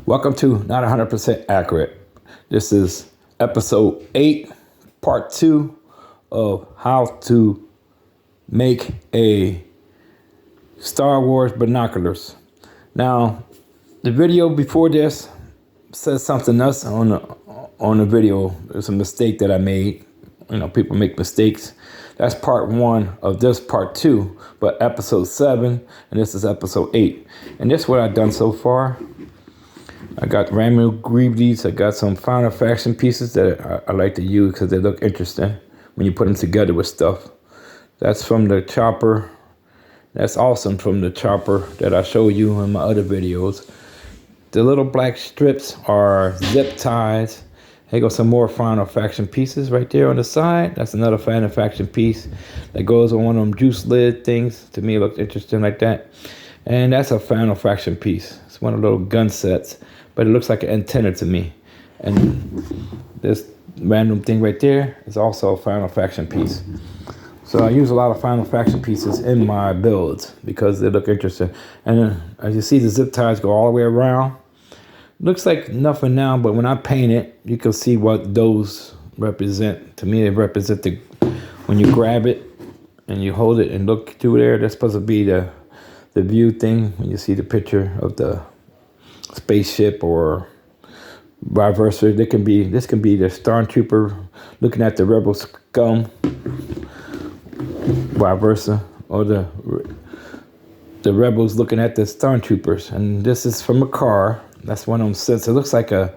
Welcome to Not 100% Accurate. This is episode 8, part 2 of how to make a Star Wars binoculars. Now, the video before this says something else on the video. There's a mistake that I made. You know, people make mistakes. That's part 1 of this part 2, but episode 7, and this is episode 8. And this is what I've done so far. I got random greaves. I got some final fraction pieces that I like to use because they look interesting when you put them together with stuff. That's from the chopper. That's awesome from the chopper that I show you in my other videos. The little black strips are zip ties. Here goes some more final fraction pieces right there on the side. That's another final fraction piece that goes on one of them juice lid things. To me, it looks interesting like that. And that's a final fraction piece. It's one of the little gun sets, but it looks like an antenna to me. And this random thing right there is also a final fraction piece. So I use a lot of final fraction pieces in my builds because they look interesting. And as you see, the zip ties go all the way around. Looks like nothing now, but when I paint it, you can see what those represent. To me, they represent when you grab it and you hold it and look through there, that's supposed to be the view thing when you see the picture of the spaceship, or vice versa. This can be the stormtrooper looking at the rebel scum, vice versa, or the rebels looking at the stormtroopers. And this is from a car. That's one of them sets. It looks like a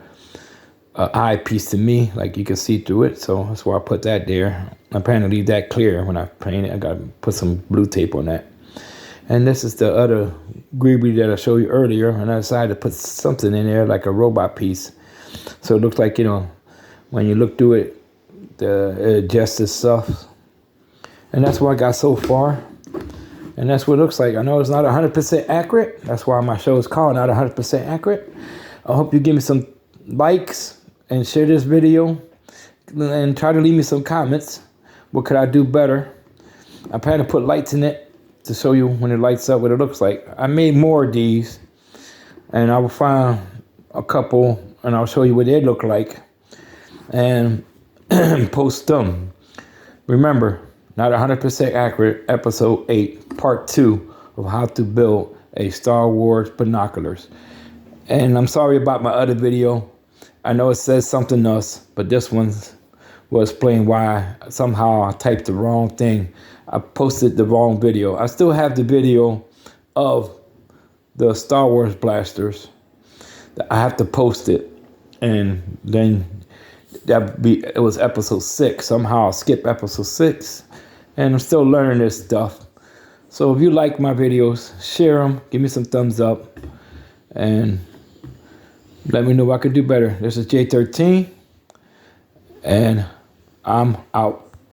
eye piece to me, like you can see through it. So that's why I put that there. I plan to leave that clear when I paint it. I got to put some blue tape on that. And this is the other greeby that I showed you earlier. And I decided to put something in there like a robot piece. So it looks like, you know, when you look through it, it adjusts itself. And that's what I got so far. And that's what it looks like. I know it's not 100% accurate. That's why my show is called Not 100% Accurate. I hope you give me some likes and share this video. And try to leave me some comments. What could I do better? I plan to put lights in it to show you when it lights up what it looks like. I made more of these. And I will find a couple and I'll show you what they look like. And post them. Remember, Not 100% Accurate, episode 8, part 2 of how to build a Star Wars binoculars. And I'm sorry about my other video. I know it says something else, but this one will explain why somehow I typed the wrong thing. I posted the wrong video. I still have the video of the Star Wars blasters. I have to post it. And then it was episode 6. Somehow I skipped episode 6. And I'm still learning this stuff. So if you like my videos, share them. Give me some thumbs up. And let me know what I could do better. This is J13. And I'm out.